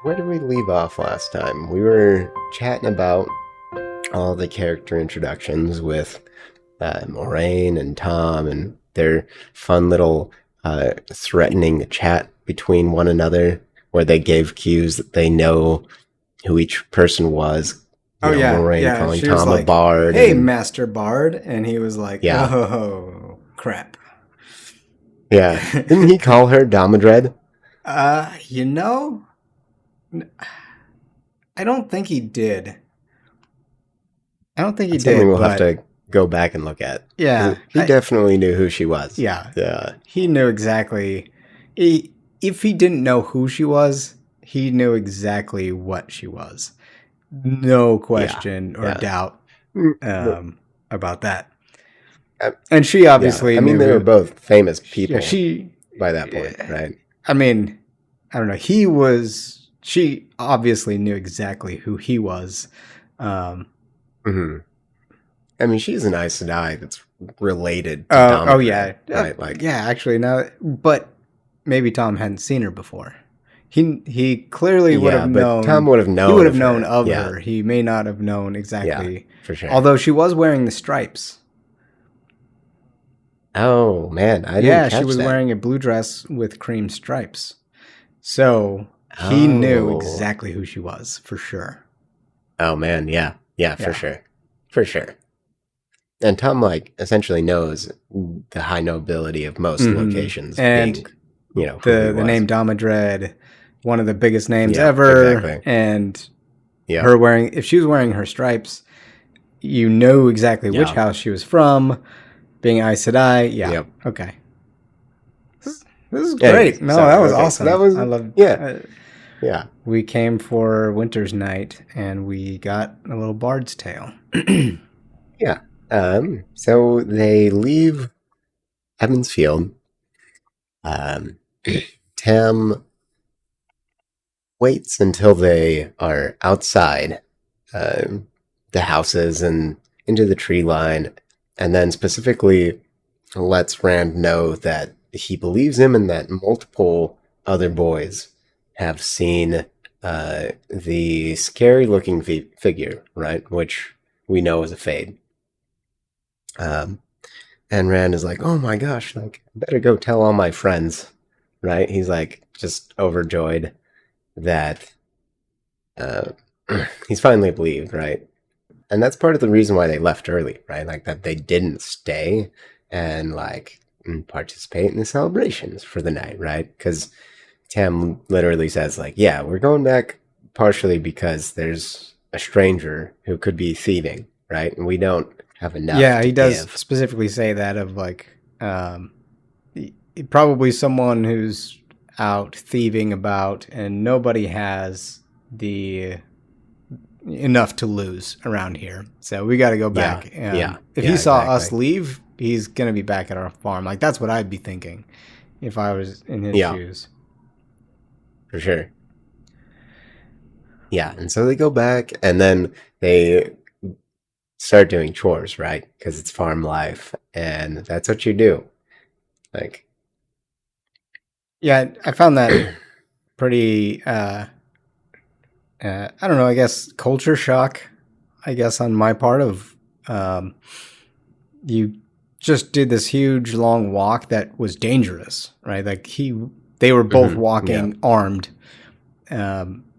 Where did we leave off last time? We were chatting about all the character introductions with Moraine and Tom and their fun little threatening chat between one another where they gave cues that they know who each person was. Oh yeah, Moraine yeah. calling She was Tom a like, bard. "Hey, And Master Bard," and he was like, yeah, "Oh crap." yeah. Didn't he call her Domadred? You know, I don't think he did. I don't think he That's something did, we'll have but to go back and look at. yeah, He definitely knew who she was. yeah, Yeah. he knew exactly. If he didn't know who she was, he knew exactly what she was. No Yeah. question or Yeah. doubt No, about that. uh, And she yeah. obviously I mean, knew they were who. both famous Yeah, people by that point, right? I mean, I don't know. He was. She obviously knew exactly who he was. Um, Hmm. I mean, she's an Aes Sedai that's related to oh Domadred, yeah, right? Like, yeah. Actually, now, but maybe Tom hadn't seen her before. He clearly would have yeah, but Tom known. would have He would known have of known her. of Yeah, her. He may not have known yeah, exactly. for sure. Although she was wearing the stripes. Oh, man, I didn't Yeah, she catch was that. wearing a blue dress with cream stripes. So he knew Oh, exactly who she was for sure. oh, man, yeah, yeah, for Yeah. sure. For sure. And Tom, like, essentially knows the high nobility of most locations being, And who he the was. name Domadred, one of the biggest names Yeah, ever, exactly. and Yeah, her wearing if she was wearing her stripes, you know exactly which yeah, house she was from. Being Aes Sedai, yeah, yep. okay. This is Anyways, great. No, sorry. that was Okay, so awesome. that was, I love. yeah, yeah. We came for Winter's Night, and we got a little Bard's Tale. Yeah. So they leave Evans Field. Um, Tam waits until they are outside the houses and into the tree line, and then specifically lets Rand know that he believes him and that multiple other boys have seen the scary looking figure, right? Which we know is a Fade. Um, And Rand is like, oh my gosh, like, I better go tell all my friends, right? He's like, just overjoyed that uh, he's finally believed, right? And that's part of the reason why they left early, right? Like, that they didn't stay and, like, participate in the celebrations for the night, right? Because Tam literally says, like, yeah, we're going back partially because there's a stranger who could be thieving, right? And we don't have enough Yeah, to he does give. specifically say that of like probably someone who's out thieving about and nobody has the enough to lose around here. So we got to go Yeah, back. yeah, If yeah, he saw us exactly. leave, he's going to be back at our farm. Like that's what I'd be thinking if I was in his Yeah, shoes. for sure. Yeah, and so they go back and then they start doing chores, right? Because it's farm life and that's what you do. Like, Yeah, I found that pretty I don't know, I guess culture shock, I guess on my part of um, you just did this huge long walk that was dangerous, right? Like they were both yeah, walking armed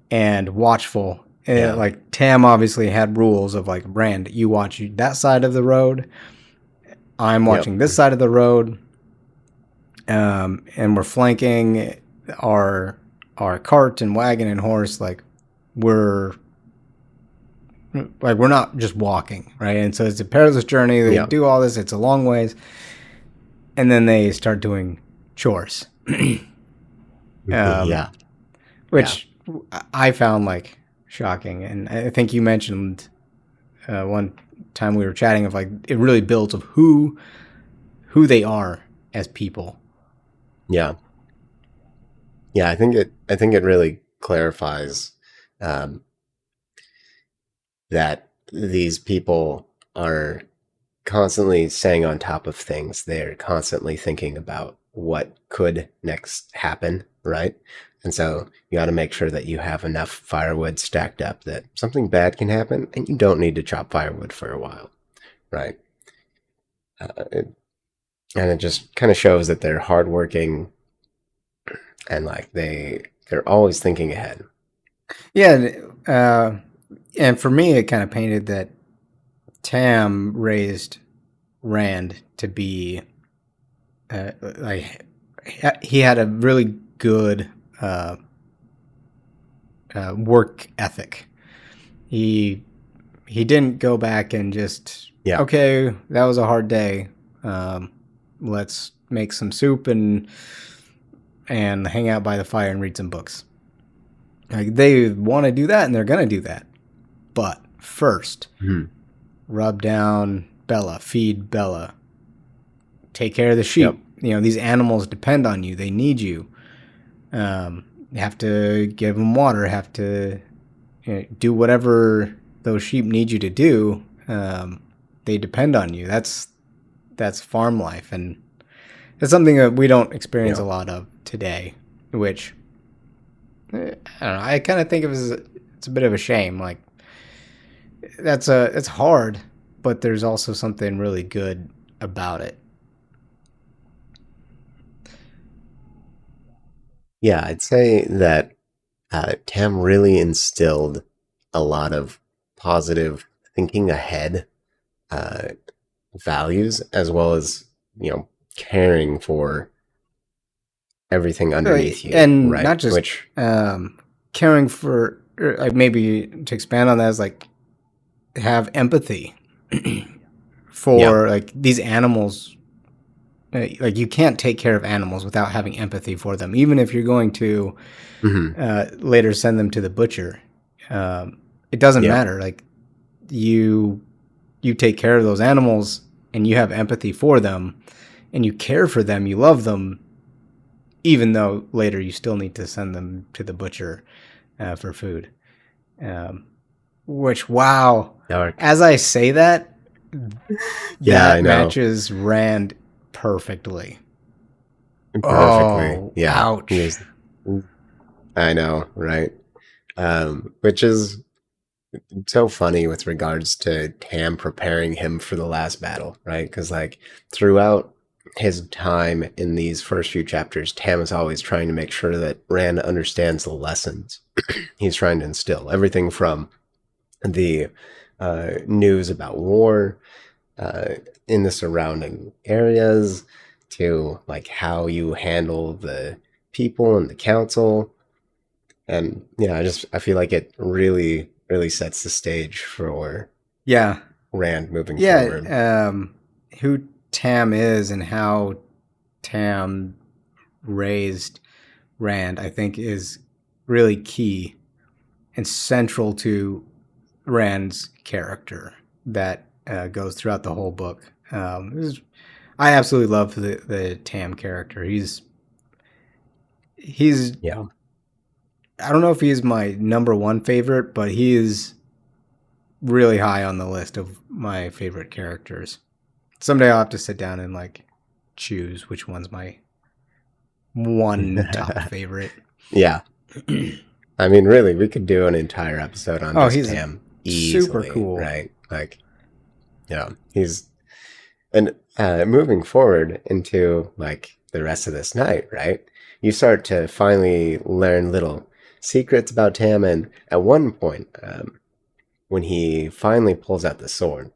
and watchful. And yeah, like Tam obviously had rules of like Rand, you watch that side of the road, I'm yep, watching this side of the road, and we're flanking our cart and wagon and horse we're we're not just walking, right? And so it's a perilous journey. They yep, do all this. It's a long ways, and then they start doing chores, um, yeah, yeah, which I found like shocking. And I think you mentioned one time we were chatting of like it really builds of who they are as people. yeah, yeah. I think it really clarifies um, that these people are constantly staying on top of things. They're constantly thinking about what could next happen, right? And so you got to make sure that you have enough firewood stacked up that something bad can happen and you don't need to chop firewood for a while, right? And it just kind of shows that they're hardworking and like they're always thinking ahead. Yeah, and for me, it kind of painted that Tam raised Rand to be like he had a really good work ethic. He didn't go back and just Yeah. okay, that was a hard day. Let's make some soup and hang out by the fire and read some books. Like they want to do that and they're gonna do that, but first, rub down Bella, feed Bella, take care of the sheep. Yep. These animals depend on you; they need you. You have to give them water. Have to do whatever those sheep need you to do. They depend on you. That's farm life, and it's something that we don't experience a lot of today. Which I don't know. I kind of think it's a bit of a shame. Like it's hard, but there's also something really good about it. Yeah, I'd say that Tam really instilled a lot of positive thinking ahead uh, values, as well as caring for everything underneath you, and right? not just Which caring for. Maybe to expand on that is like have empathy for like these animals. Like you can't take care of animals without having empathy for them, even if you're going to later send them to the butcher. It doesn't matter. Like you take care of those animals and you have empathy for them and you care for them, you love them, even though later you still need to send them to the butcher for food. Which, wow. dark. As I say that, I know. matches Rand perfectly. Perfectly. Yeah. Ouch. I know, right? Which is so funny with regards to Tam preparing him for the last battle, right? Because like throughout his time in these first few chapters, Tam is always trying to make sure that Rand understands the lessons he's trying to instill. Everything from the news about war in the surrounding areas to like how you handle the people and the council. And I feel like it really sets the stage for Rand moving forward. Who Tam is and how Tam raised Rand, I think, is really key and central to Rand's character that goes throughout the whole book. I absolutely love the Tam character. He's I don't know if he's my number one favorite, but he is really high on the list of my favorite characters. Someday I'll have to sit down and like choose which one's my one top favorite. Yeah. I mean, really, we could do an entire episode on just Tam easily, super cool, right? Like, he's and moving forward into like the rest of this night, right? You start to finally learn little secrets about Tam, and at one point, when he finally pulls out the sword,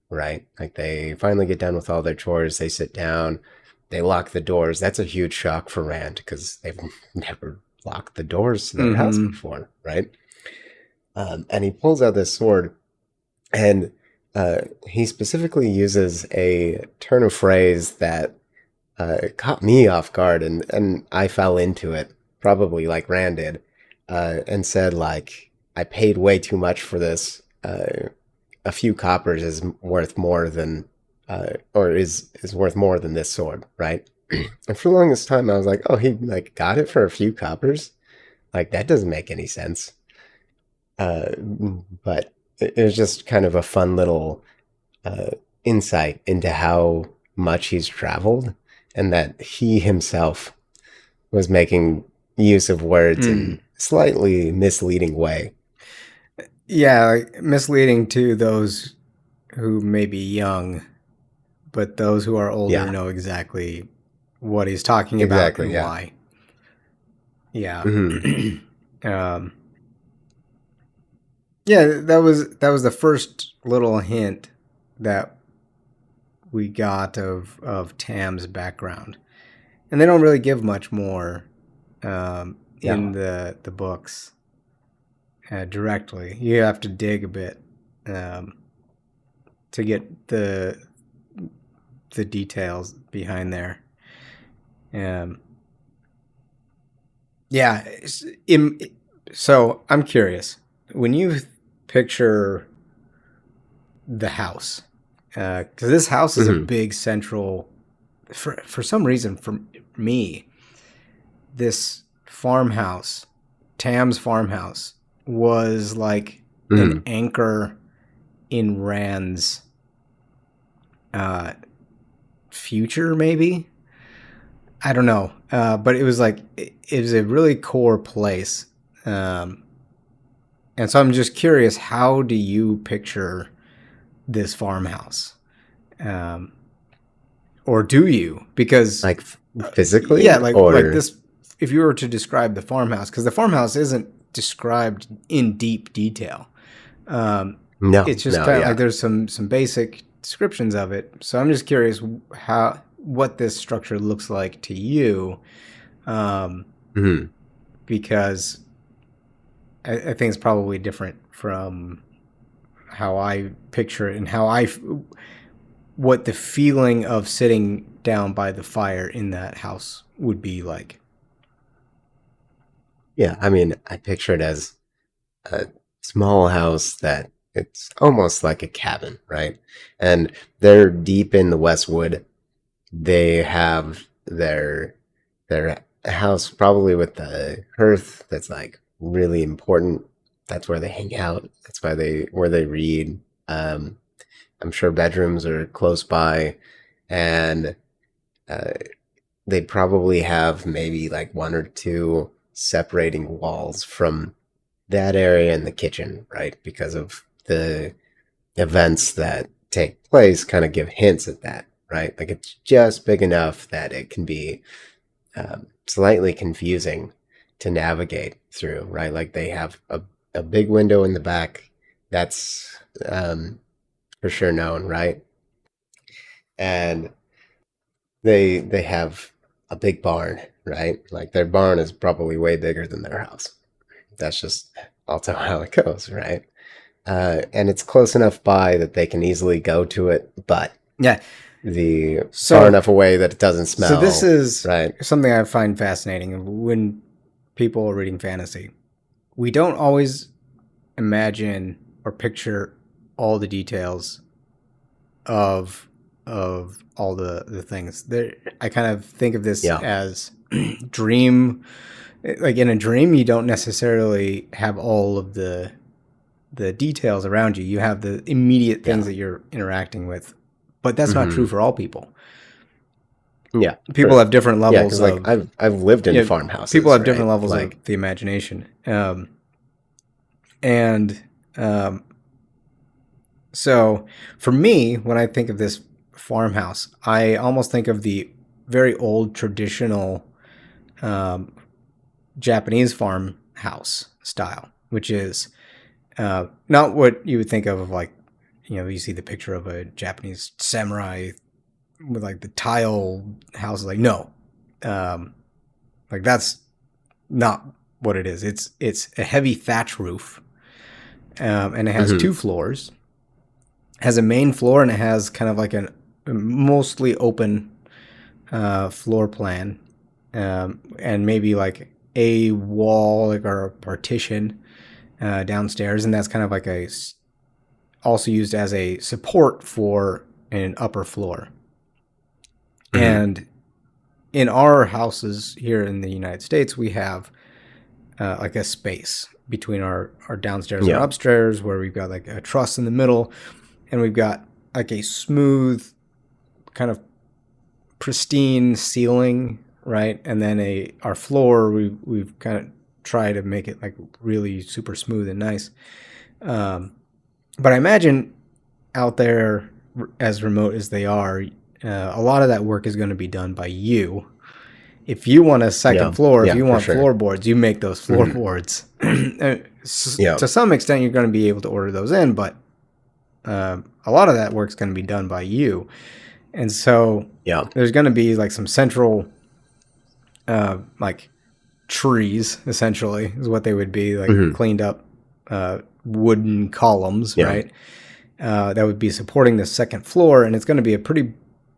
right? Like they finally get done with all their chores, they sit down, they lock the doors. That's a huge shock for Rand because they've never locked the doors to their house before, right? And he pulls out this sword, and he specifically uses a turn of phrase that caught me off guard, and I fell into it, probably like Rand did, and said like, I paid way too much for this. A few coppers is worth more than, or is worth more than this sword, right? And for the longest time, I was like, oh, he like got it for a few coppers. Like that doesn't make any sense. But it was just kind of a fun little insight into how much he's traveled, and that he himself was making use of words Mm. in slightly misleading way. Yeah, like misleading to those who may be young, but those who are older Yeah, know exactly what he's talking about exactly. and Yeah. why. Yeah. Hmm. um, yeah, that was the first little hint that we got of Tam's background, and they don't really give much more in No. the books directly. You have to dig a bit um, to get the details behind there. Um, yeah. So I'm curious when you picture the house, because this house is a Hmm. big central. For some reason, for me, this farmhouse, Tam's farmhouse, was like an Hmm. anchor in Rand's uh, future, maybe. I don't know, but it was like it was a really core place, um, and so I'm just curious. How do you picture this farmhouse, um, or do you? Because Like yeah, physically, like or this. If you were to describe the farmhouse, because the farmhouse isn't described in deep detail, um, no, it's just no, kind of like yeah. there's some basic descriptions of it. So I'm just curious how what this structure looks like to you, um, Hmm. because I think it's probably different from how I picture it and what the feeling of sitting down by the fire in that house would be like. Yeah, I mean, I picture it as a small house that it's almost like a cabin, right? And they're deep in the Westwood. They have their house probably with the hearth that's like really important. That's where they hang out. That's where they read. Um, I'm sure bedrooms are close by, and uh, they probably have maybe like one or two separating walls from that area and the kitchen, right? Because of the events that take place, kind of give hints at that, right? Like it's just big enough that it can be slightly confusing to navigate through, right? Like they have a big window in the back that's for sure known, right? And they have a big barn, right? Like their barn is probably way bigger than their house. That's just also how it goes, right? And it's close enough by that they can easily go to it, but Yeah. the far So enough away that it doesn't so this smell, is right? something I find fascinating when people are reading fantasy. We don't always imagine or picture all the details of all the things. There, I kind of think of this Yeah. as dream. Like in a dream, you don't necessarily have all of the details around you. You have the immediate things Yeah. that you're interacting with, but that's not true Hmm. for all people. Yeah. People True. have different Yeah, levels because like of I've lived in you know, people farmhouses, have right? different levels of Like, the imagination, and um, so for me, when I think of this farmhouse, I almost think of the very old traditional um, Japanese farmhouse style, which is not what you would think of like, you see the picture of a Japanese samurai with like the tile house. Like, no, um, like that's not what it is. It's a heavy thatch roof, and it has two mhm. floors. It has a main floor, and it has kind of like a mostly open floor plan, and maybe like a wall like or a partition downstairs, and that's kind of like also used as a support for an upper floor. Mhm. And in our houses here in the United States, we have like a space between our downstairs and our Yeah. upstairs where we've got like a truss in the middle, and we've got like a smooth kind of pristine ceiling right? And then our floor, we've kind of tried to make it like really super smooth and nice. But I imagine out there, as remote as they are, a lot of that work is going to be done by you. If you want a second Yeah. floor, if Yeah, you for want sure. floorboards, you make those floorboards. Yeah. To some extent, you're going to be able to order those in, but a lot of that work's going to be done by you. And so Yeah. there's going to be like some central, like trees, essentially, is what they would be, like cleaned up wooden columns, Yeah. right? That would be supporting the second floor, and it's going to be a pretty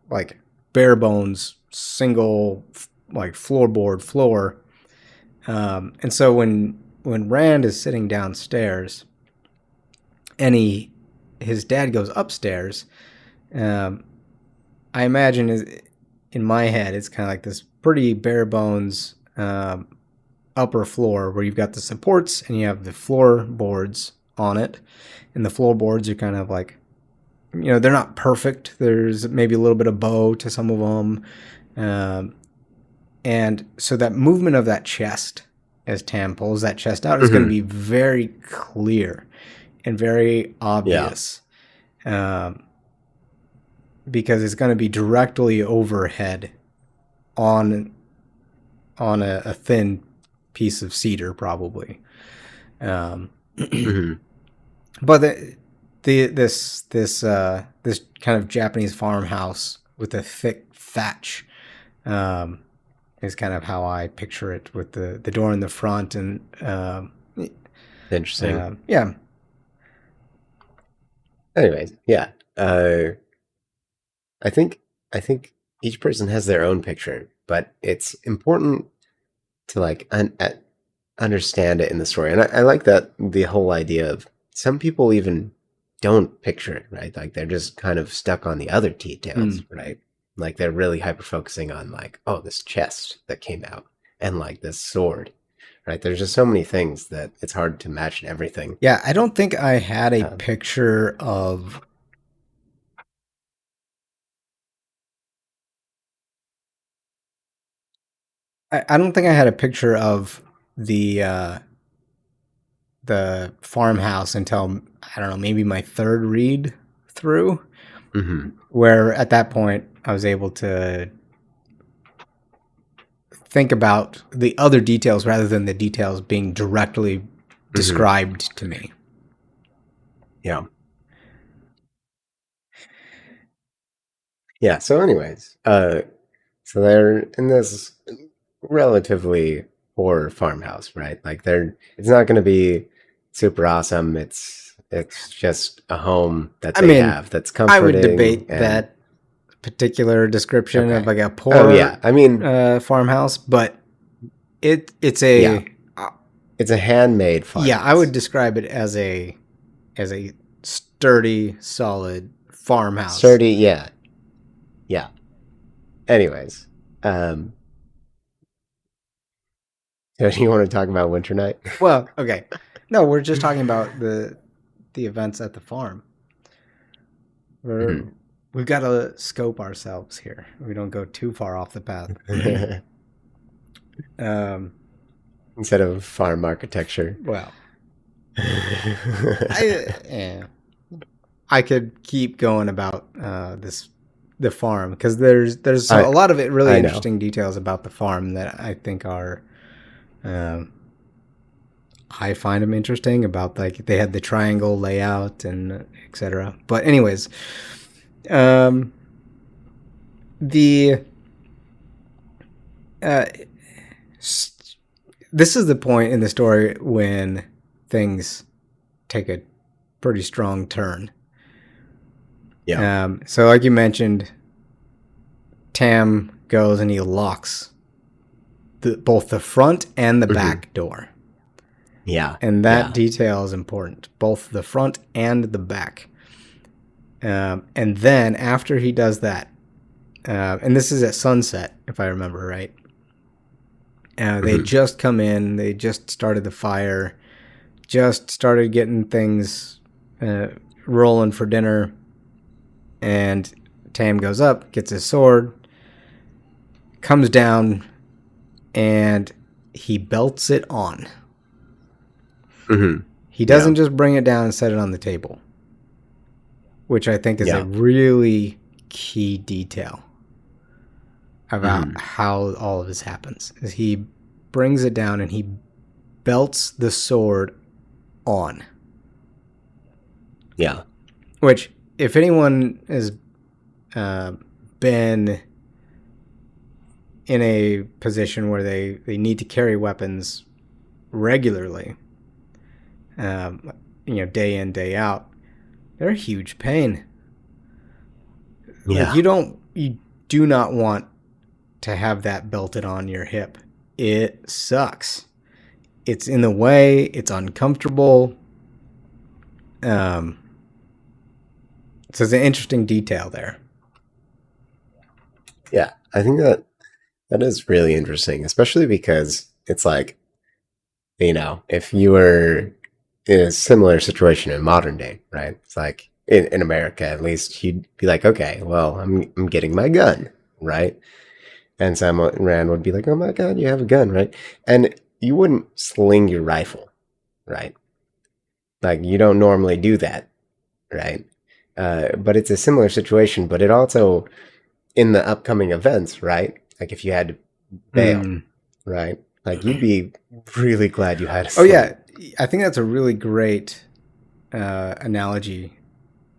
like bare bones single like floorboard floor. And so when Rand is sitting downstairs, and his dad goes upstairs, I imagine in my head it's kind of like this pretty bare bones upper floor where you've got the supports and you have the floorboards on it, and the floorboards are kind of like, they're not perfect. There's maybe a little bit of bow to some of them. And so that movement of that chest, as Tam pulls that chest out, is going to be very clear and very obvious. Because it's going to be directly overhead on a thin piece of cedar, probably. But this kind of Japanese farmhouse with a thick thatch is kind of how I picture it, with the door in the front and Interesting. yeah. Anyways, yeah. I think each person has their own picture, but it's important to like understand it in the story. And I like that the whole idea of some people even don't picture it, right? Like they're just kind of stuck on the other details, right? Like they're really hyper focusing on like, oh, this chest that came out and like this sword, right? There's just so many things that it's hard to imagine everything. Yeah, I don't think I had a picture of... I don't think I had a picture of the farmhouse until, I don't know, maybe my third read through, where at that point I was able to think about the other details rather than the details being directly described to me. Yeah. Yeah. So anyways, so they're in this relatively poor farmhouse, right? Like it's not going to be super awesome. It's just a home that they have that's comforting. I would debate that particular description of like a poor farmhouse, but it's a handmade farmhouse. Yeah, I would describe it as a sturdy, solid farmhouse. Sturdy, yeah. Yeah. Anyways, so do you want to talk about Winter Night? Well, okay. No, we're just talking about the events at the farm. We've got to scope ourselves here. We don't go too far off the path. Instead of farm architecture. Well, I could keep going about the farm, because there's a lot of really interesting details about the farm that I think are I find them interesting, about like they had the triangle layout and etc. But anyways, this is the point in the story when things take a pretty strong turn. Yeah. So like you mentioned, Tam goes and he locks both the front and the back door. Yeah. And that detail is important, both the front and the back. And then after he does that, and this is at sunset, if I remember right, they just come in, they just started the fire, just started getting things rolling for dinner, and Tam goes up, gets his sword, comes down and he belts it on. Mm-hmm. He doesn't just bring it down and set it on the table, which I think is a really key detail about how all of this happens. Is he brings it down and he belts the sword on. Yeah. Which, if anyone has been in a position where they need to carry weapons regularly, day in, day out, they're a huge pain. Yeah. Like you do not want to have that belted on your hip. It sucks. It's in the way. It's uncomfortable. So it's an interesting detail there. Yeah, I think that is really interesting, especially because it's like, if you were in a similar situation in modern day, right? It's like in America, at least, you'd be like, okay, well, I'm getting my gun, right? And Sam Rand would be like, oh my God, you have a gun, right? And you wouldn't sling your rifle, right? Like, you don't normally do that, right? But it's a similar situation, but it also, in the upcoming events, right? Like, if you had to bail, right? Like, you'd be really glad you had a sling. Oh, yeah. I think that's a really great analogy.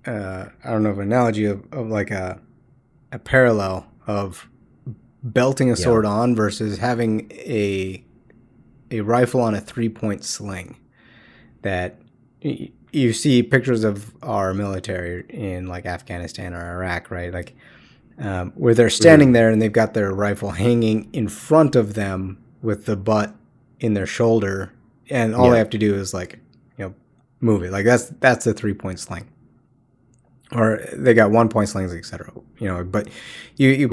I don't know, of analogy of like a parallel of belting a sword on versus having a rifle on a 3-point sling. That you see pictures of our military in like Afghanistan or Iraq, right? Like where they're standing there and they've got their rifle hanging in front of them with the butt in their shoulder, and all they have to do is like move it. Like that's the 3-point sling, or they got 1-point slings, etc. But you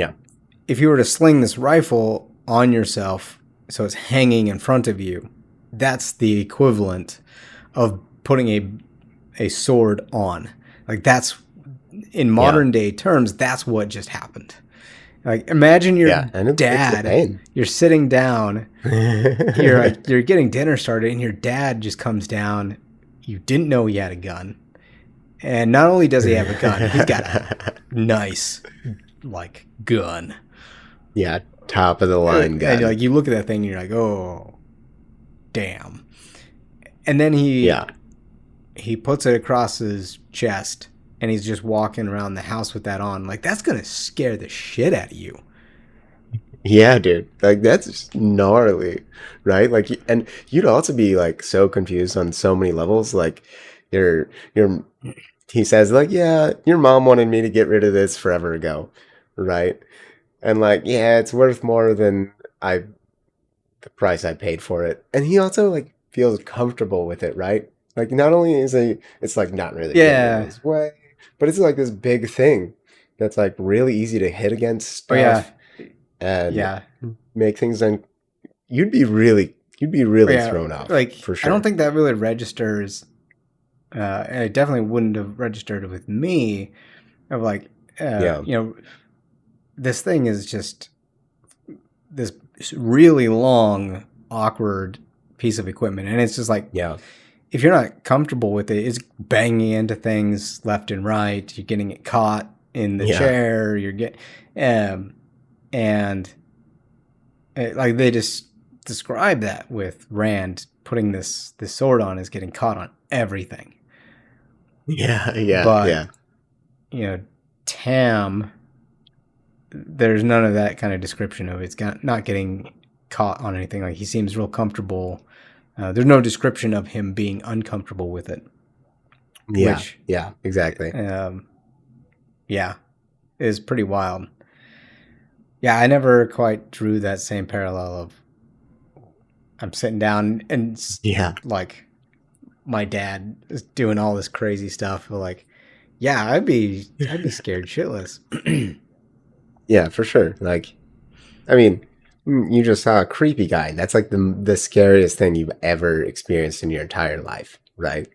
if you were to sling this rifle on yourself so it's hanging in front of you, that's the equivalent of putting a sword on. Like, that's, in modern day terms, that's what just happened. Like, imagine your dad, you're sitting down, you're getting dinner started, and your dad just comes down. You didn't know he had a gun. And not only does he have a gun, he's got a nice, like, gun. Yeah, top of the line gun. And like, you look at that thing and you're like, oh, damn. And then he puts it across his chest and he's just walking around the house with that on. Like, that's going to scare the shit out of you. Yeah, dude. Like, that's just gnarly, right? Like, and you'd also be like so confused on so many levels. Like, he says like, yeah, your mom wanted me to get rid of this forever ago, right? And like, yeah, it's worth more than the price I paid for it. And he also like feels comfortable with it, right? Like, not only it's like not really in his way, but it's like this big thing that's like really easy to hit against stuff and make things you'd be really thrown off. Like, for sure. I don't think that really registers. And it definitely wouldn't have registered with me of like, this thing is just this really long, awkward piece of equipment. And it's just like, if you're not comfortable with it, it's banging into things left and right. You're getting it caught in the chair. You're getting, like, they just describe that with Rand putting this sword on is getting caught on everything. But, Tam, there's none of that kind of description of it's not getting caught on anything. Like, he seems real comfortable. There's no description of him being uncomfortable with it. Which, exactly. Is pretty wild. Yeah, I never quite drew that same parallel of I'm sitting down and like my dad is doing all this crazy stuff. Like, I'd be scared shitless. Yeah, for sure. Like, I mean, you just saw a creepy guy. That's like the scariest thing you've ever experienced in your entire life, right?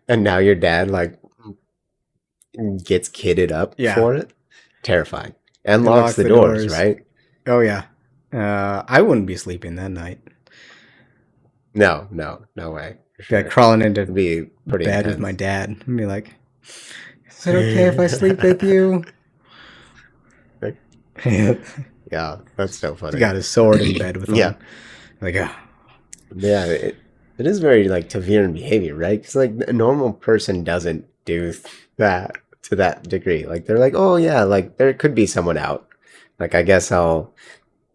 And now your dad like gets kitted up for it. Terrifying. And locks the doors, right? Oh yeah. I wouldn't be sleeping that night. No, no way. For Be like sure. crawling into It'd be pretty bed with my intense. dad and be like, "Is it okay if I sleep with you?" He Yeah, that's so funny. got his sword in bed with Yeah, him. Like, ah, yeah. It is very like Taviran behavior, right? Because like a normal person doesn't do that to that degree. Like they're like, oh yeah, like there could be someone out. Like I guess I'll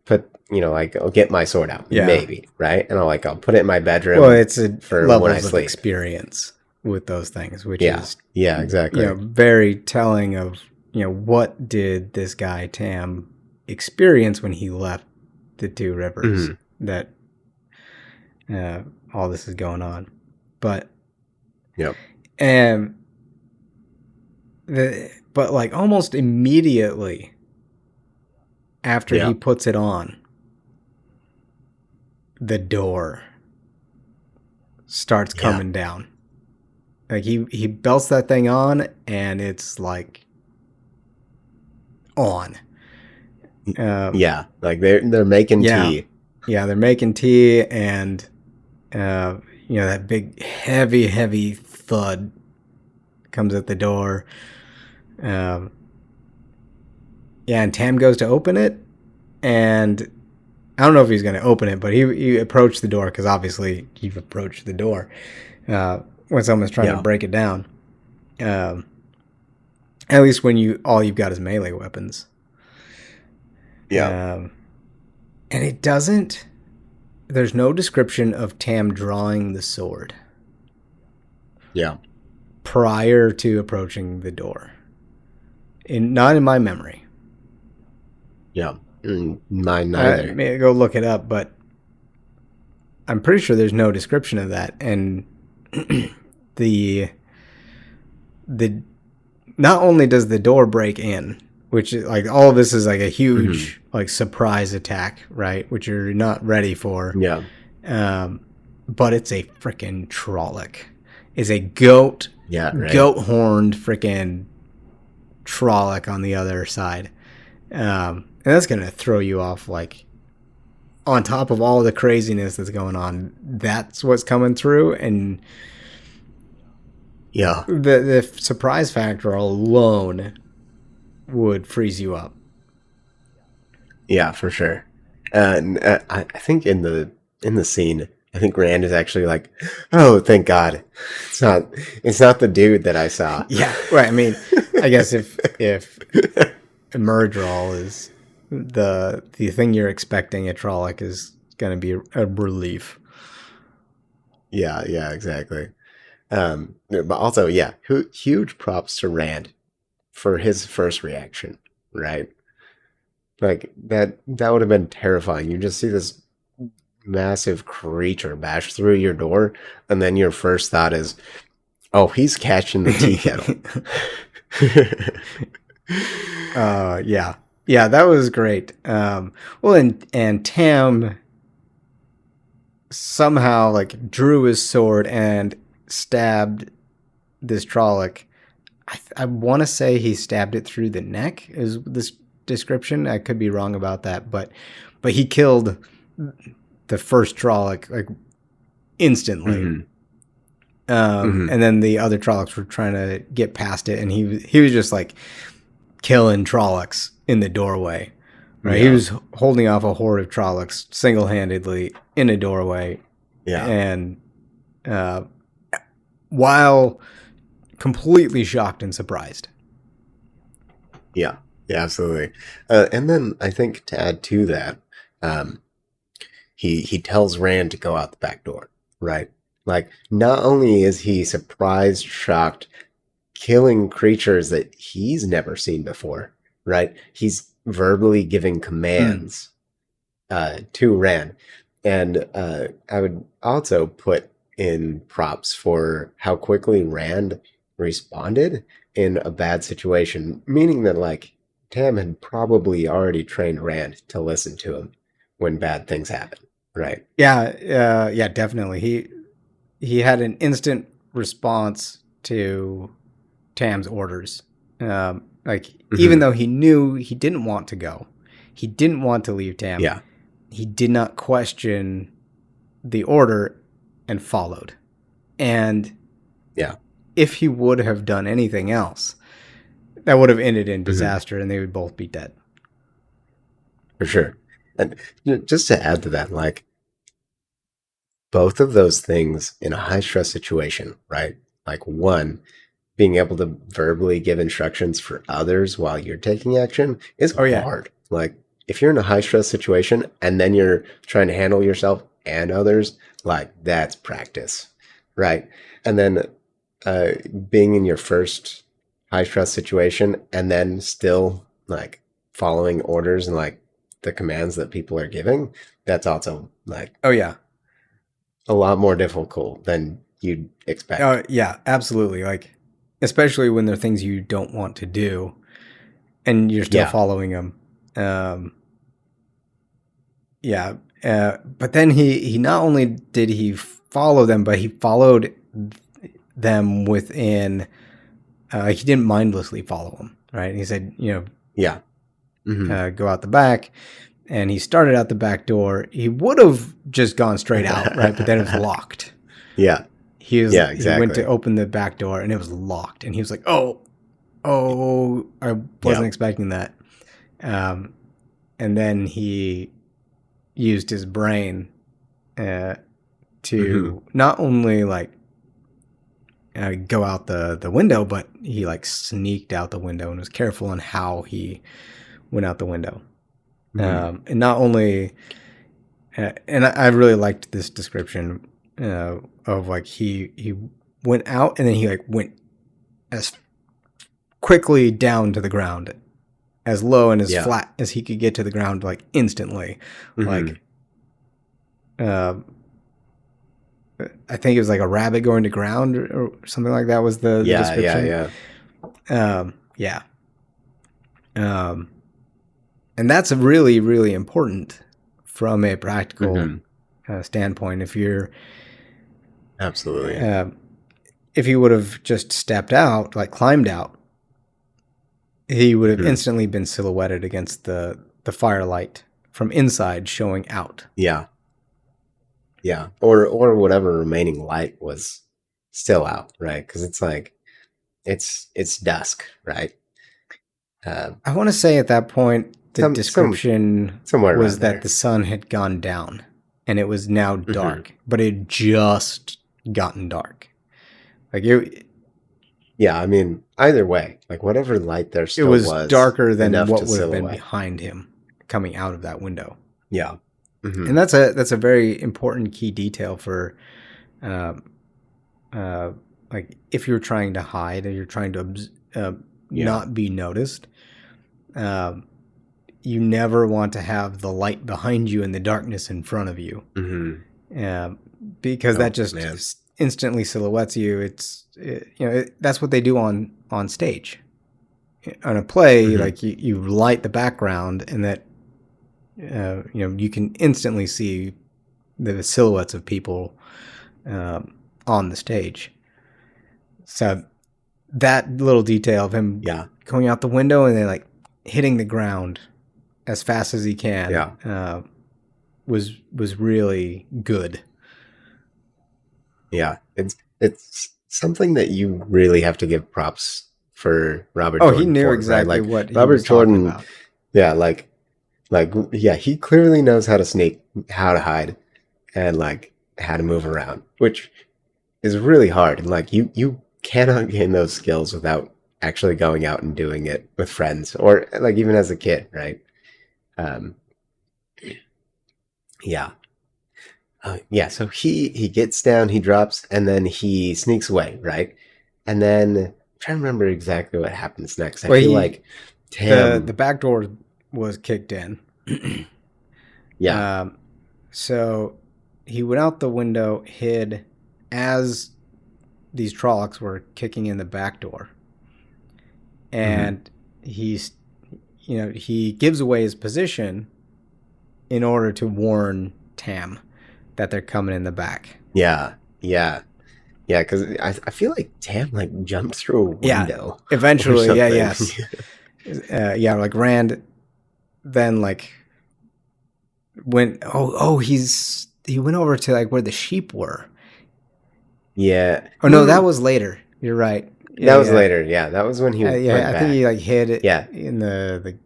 put, like I'll get my sword out, yeah. maybe, right? And I'll put it in my Well, bedroom it's a for when I levels of sleep. experience with those things, which Yeah, is yeah, exactly. very telling of what did this guy Tam experience when he left the Two Rivers Hmm. that all this is going on, but Yep. and but like almost immediately after he Yeah. puts it on, the door starts Yeah. coming down. Like he belts that thing on, and it's like on. Yeah. Like they're making Yeah, tea. yeah, they're making tea, and that big heavy thud comes at the door. Um, yeah, and Tam goes to open it, and I don't know if he's going to open it, but he approached the door because obviously you've approached the door when someone's trying to Yeah. break it down. Um, at least when all you've got is melee weapons. Yeah. And it doesn't. There's no description of Tam drawing the sword Yeah. prior to approaching the door. Not in my memory. Yeah. Mine neither. I may go look it up, but I'm pretty sure there's no description of that. And the not only does the door break in, which is like all of this is like a huge like surprise attack, right? Which you're not ready for. Yeah. But it's a freaking Trolloc. It's a goat Right. horned freaking Trolloc on the other side. And that's gonna throw you off, like, on top of all the craziness that's going on. That's what's coming through, and Yeah. the surprise factor alone would freeze you up. Yeah, for sure. And I think in the scene, I think Rand is actually like, "Oh, thank God, it's not the dude that I saw." Yeah, right. I mean, I guess if Murdral is the thing you're expecting, a Trolloc is going to be a relief. Yeah, exactly. But also, yeah, huge props to Rand for his first reaction, right? Like that would have been terrifying. You just see this massive creature bash through your door, and then your first thought is, "Oh, he's catching the tea kettle." Yeah, that was great. Well, and Tam somehow like drew his sword and stabbed this Trolloc. I want to say he stabbed it through the neck. Is this description? I could be wrong about that, but he killed the first Trolloc like instantly. And then the other Trollocs were trying to get past it, and he was just like killing Trollocs in the doorway. Right, Yeah. he was holding off a horde of Trollocs single-handedly in a doorway. Yeah. And while completely shocked and surprised. Yeah, absolutely. And then I think to add to that, he tells Rand to go out the back door, right? Like, not only is he surprised, shocked, killing creatures that he's never seen before, right? He's verbally giving commands to Rand. And I would also put in props for how quickly Rand responded in a bad situation, meaning that, like, Tam had probably already trained Rand to listen to him when bad things happen, right? Yeah, definitely. He had an instant response to Tam's orders. Even though he knew he didn't want to go, he didn't want to leave Tam. Yeah. he did not question the order and followed. And Yeah. if he would have done anything else, that would have ended in disaster, and they would both be dead. For sure. And just to add to that, like, both of those things in a high stress situation, right? Like, one, being able to verbally give instructions for others while you're taking action is hard. Like, if you're in a high stress situation and then you're trying to handle yourself and others, like, that's practice, right? And then being in your first high stress situation and then still like following orders and like the commands that people are giving, that's also like a lot more difficult than you'd expect. Yeah, absolutely. Like, especially when they're things you don't want to do and you're still following them. But then he not only did he follow them, but he followed them within, he didn't mindlessly follow them, right? He said, go out the back. And he started out the back door. He would have just gone straight out, right? But then it was locked. Yeah. He went to open the back door and it was locked. And he was like, oh, I wasn't expecting that. And then he used his brain to not only like go out the window, but he like sneaked out the window and was careful on how he went out the window. And not only, and I really liked this description of like he went out and then he like went as quickly down to the ground, as low and as flat as he could get to the ground, like instantly. Like, I think it was like a rabbit going to ground or something like that was the description. And that's really, really important from a practical standpoint. If you're absolutely, if he would have just stepped out, like climbed out, he would have instantly been silhouetted against the firelight from inside showing out. Yeah, or whatever remaining light was still out, right? Because it's like it's dusk, right? I want to say at that point, the description was that the sun had gone down and it was now dark, but it had just gotten dark. Like I mean, either way, like whatever light there still was darker than what would have been behind him coming out of that window. Yeah. And that's a very important key detail for like if you're trying to hide or you're trying to not be noticed. You never want to have the light behind you and the darkness in front of you, because that just instantly silhouettes you. That's what they do on stage. On a play, like you light the background, and that you can instantly see the silhouettes of people on the stage. So that little detail of him going out the window and then like hitting the ground as fast as he can was really good. Yeah, it's something that you really have to give props for Robert Jordan. He knew for, exactly right? Like, what Robert he was Jordan, talking about. He clearly knows how to sneak, how to hide, and like how to move around, which is really hard. And like you cannot gain those skills without actually going out and doing it with friends or like even as a kid, right? So he gets down, he drops, and then he sneaks away, right? And then I'm trying to remember exactly what happens next. I feel like Tam, the back door was kicked in. So he went out the window, hid as these Trollocs were kicking in the back door. And he gives away his position in order to warn Tam that they're coming in the back. Yeah, because I feel like Tam like jumped through a window. Eventually, like Rand then like he went over to like where the sheep were. Yeah. Oh no, that was later. You're right. That Yeah, was yeah. later. Yeah, that was when he Yeah, went I think he back. like hid it Yeah. in the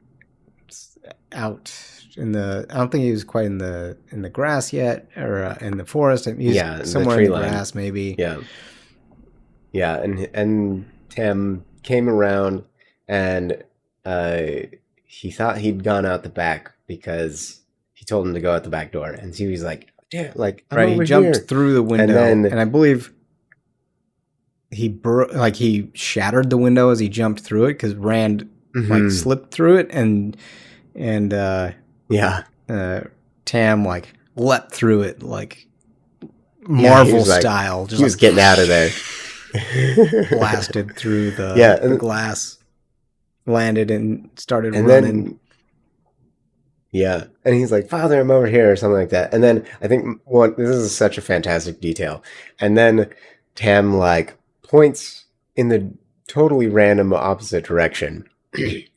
out in the. I don't think he was quite in the grass yet, or in the forest. He's Yeah, the somewhere in tree the line. grass, maybe. Yeah. Yeah, and Tim came around and uh he thought he'd gone out the back because he told him to go out the back door. And so he was like, "Yeah, like I'm Right, he over jumped here." through the And window, then and I believe he shattered the window as he jumped through it because Rand like mhm, slipped through it, and yeah. uh, Tam like leapt through it like Yeah, he Marvel was like style, just he like was getting out of there. blasted through Yeah, the glass, landed and started and running. then yeah, and he's like, "Father, I'm over here," or something like that. And then I think one this is such a fantastic detail. And then Tam like points in the totally random opposite direction,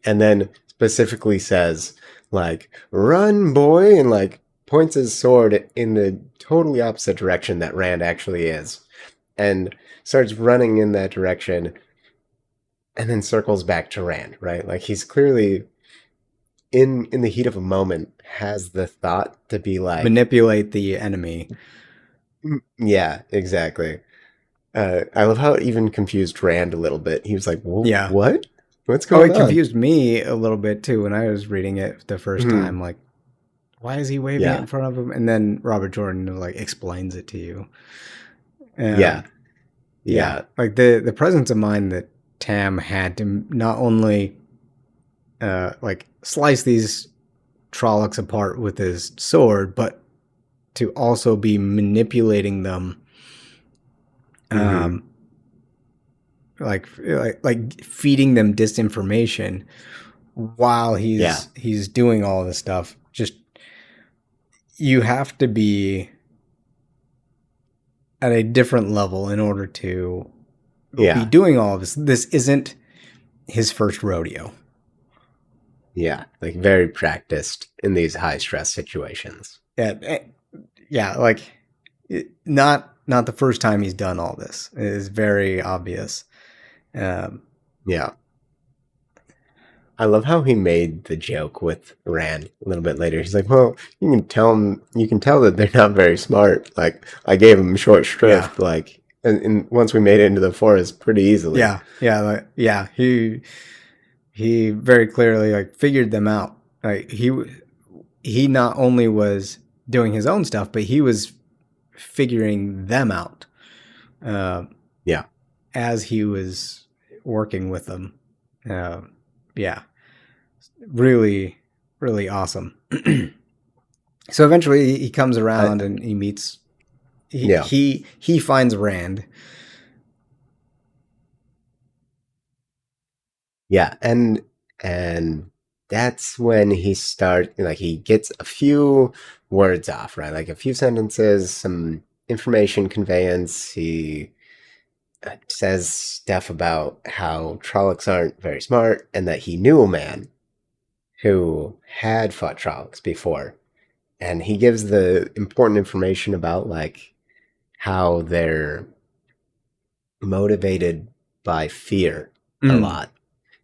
and then specifically says like, "Run, boy," and like points his sword in the totally opposite direction that Rand actually is, and starts running in that direction, and then circles back to Rand. Right, like he's clearly in the heat of a moment has the thought to be like, Manipulate the enemy. yeah, exactly. I love how it even confused Rand a little bit. He was like, Yeah. what? What's Oh, going it on?" confused me a little bit too when I was reading it the first Mhm. time. Like, why is he waving it in Yeah, front of him? And then Robert Jordan like explains it to you. yeah, Yeah, yeah, like the presence of mind that Tam had to not only like slice these Trollocs apart with his sword, but to also be manipulating them, hmm, um, like feeding them disinformation while yeah, he's doing all this stuff. Just you have to be at a different level in order to be yeah, doing all of this. This isn't his first rodeo. yeah. Like very practiced in these high stress situations. Yeah, yeah, like not the first time he's done all this. It is very obvious. Um, Yeah. I love how he made the joke with Rand a little bit later. He's like, "Well, you can tell that they're not very smart. Like, I gave them short yeah, shrift. Like, and once we made it into the forest pretty easily." yeah. He very clearly like figured them out. Like he not only was doing his own stuff, but he was figuring them out uh, Yeah. as he was working with them. Uh, yeah, really, really awesome. So eventually he comes I, around and he meets yeah. he finds Rand. Yeah. And that's when he starts, like, he gets a few words off, right? Like a few sentences, some information conveyance. He says stuff about how Trollocs aren't very smart and that he knew a man who had fought Trollocs before. And he gives the important information about like how they're motivated by fear a Mm. lot.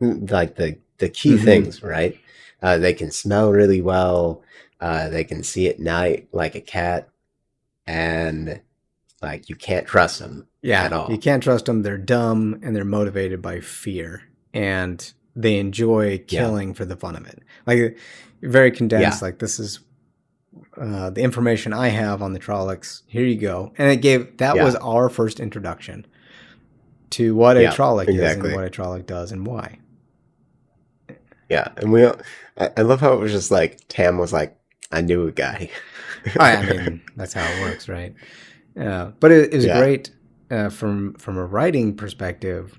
Like the key Mm-hmm. things, right? They can smell really well. They can see at night like a cat, and like you can't trust them at Yeah, you all. can't trust them. They're dumb and they're motivated by fear, and they enjoy Yeah, killing for the fun of it. Like very condensed. yeah, Like this is the information I have on the Trollocs. Here you go. And it gave that was yeah, our first introduction to what a yeah, Trolloc is and exactly. what a Trolloc does and why. Yeah, and I love how it was just like Tam was like, "I knew a guy." I mean, that's how it works, right? But it was Yeah, great from a writing perspective.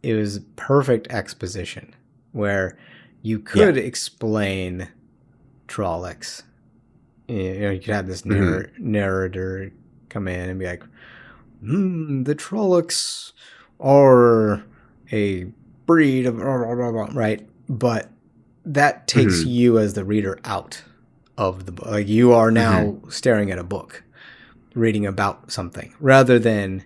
It was perfect exposition where you yeah, could explain Trollocs. You know, you could have this hmm, narrator come in and be like, the Trollocs are a breed of blah, blah, blah, blah, right? But that takes hmm, you as the reader out of the book. Like you are now staring at a book, reading about something, rather than,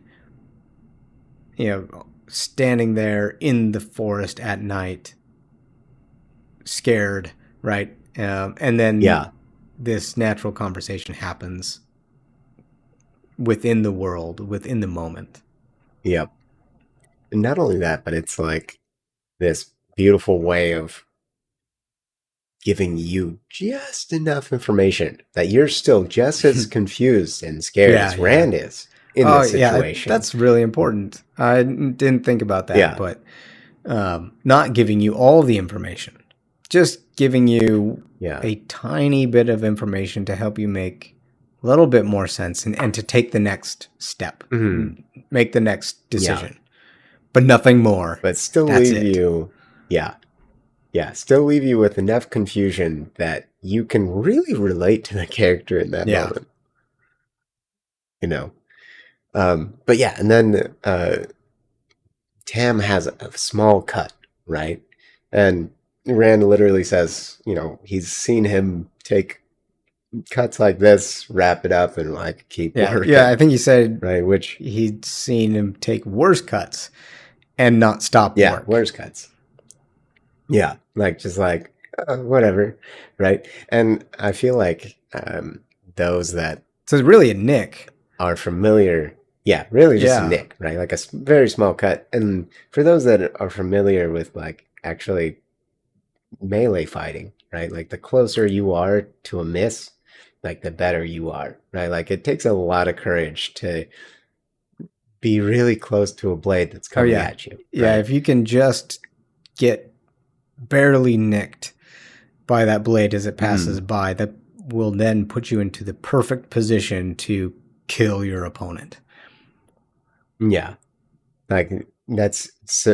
standing there in the forest at night, scared, right? And then this natural conversation happens within the world, within the moment. Yep. And not only that, but it's like this beautiful way of giving you just enough information that you're still just as confused and scared as Rand is in this situation. That's really important. I didn't think about that, but not giving you all the information, just giving you a tiny bit of information to help you make a little bit more sense and to take the next step, make the next decision, but nothing more. But still leave you, still leave you with enough confusion that you can really relate to the character in that moment. But and then Tam has a small cut, right? And Rand literally says, he's seen him take cuts like this, wrap it up, and like keep working. Yeah, I think he said which he'd seen him take worse cuts and not stop work. Worse cuts. Yeah, whatever, right? And I feel like those that so it's really a nick are familiar. Yeah, really just a nick, right? Like a very small cut. And for those that are familiar with like actually melee fighting, right? Like the closer you are to a miss, like the better you are, right? Like it takes a lot of courage to be really close to a blade that's coming at you. Right? Yeah, if you can just get barely nicked by that blade as it passes by, that will then put you into the perfect position to kill your opponent. Yeah. Like that's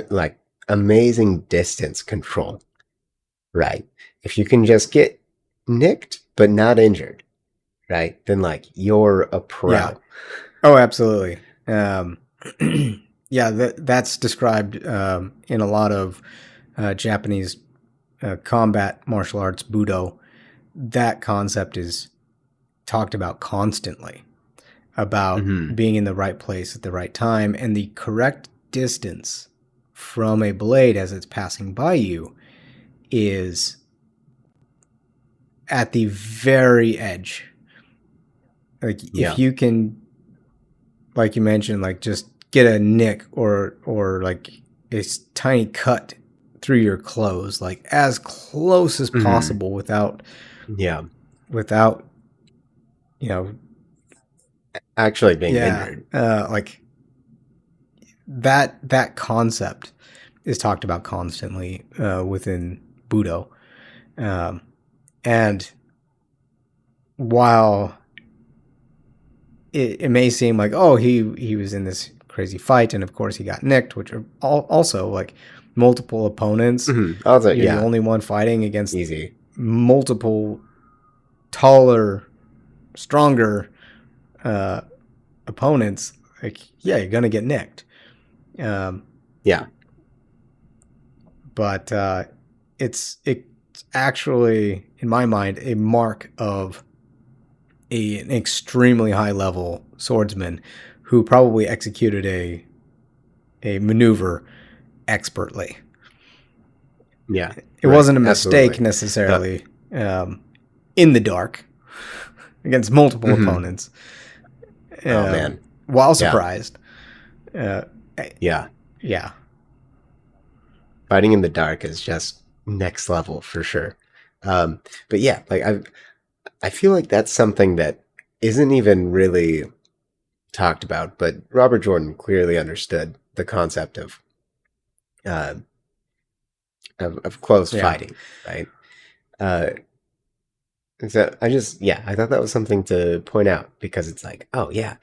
like amazing distance control, right? If you can just get nicked but not injured, right? Then like you're a pro. Yeah. Oh, absolutely. That's described in a lot of Japanese combat martial arts, Budo. That concept is talked about constantly, about being in the right place at the right time, and the correct distance from a blade as it's passing by you is at the very edge. Like if you can, like you mentioned, like just get a nick or like a tiny cut through your clothes, like as close as possible without actually being injured. Like that concept is talked about constantly within Budo. And while it may seem like, oh, he was in this crazy fight, and of course he got nicked, which are also like multiple opponents. Also, You're the only one fighting against multiple taller, stronger opponents. Like, you're gonna get nicked. But it's actually, in my mind, a mark of an extremely high level swordsman who probably executed a maneuver expertly. Yeah. It wasn't a mistake necessarily in the dark against multiple opponents. While surprised. Yeah. Fighting in the dark is just next level for sure. But yeah, like I feel like that's something that isn't even really talked about, but Robert Jordan clearly understood the concept of close fighting, right? So I thought that was something to point out, because it's like, oh yeah,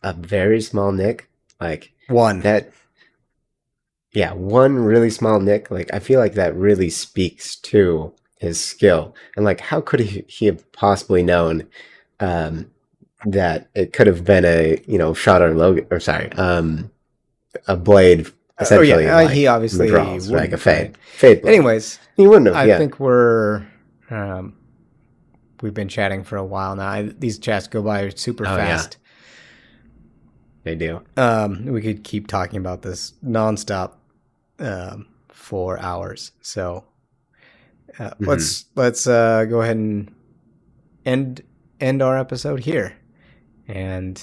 a very small nick, like one really small nick. Like I feel like that really speaks to his skill, and like how could he have possibly known that it could have been a shot or a blade. Essentially, he obviously draws, like a fade. Anyways, he wouldn't have. I think we're we've been chatting for a while now. These chats go by super fast. They do. We could keep talking about this nonstop for hours. So let's go ahead and end our episode here. And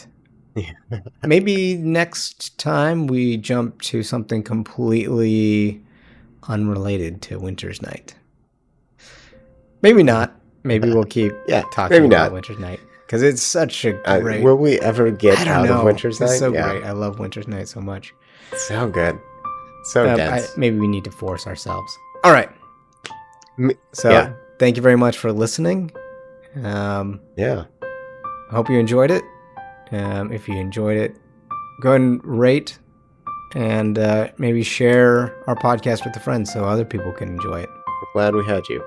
maybe next time we jump to something completely unrelated to Winter's Night. Maybe not. Maybe we'll keep talking about Winter's Night. Because it's such a great... will we ever get out of Winter's Night? It's so great. I love Winter's Night so much. So good. So dense. Maybe we need to force ourselves. All right. Thank you very much for listening. I hope you enjoyed it. If you enjoyed it, go ahead and rate and maybe share our podcast with a friend so other people can enjoy it. We're glad we had you.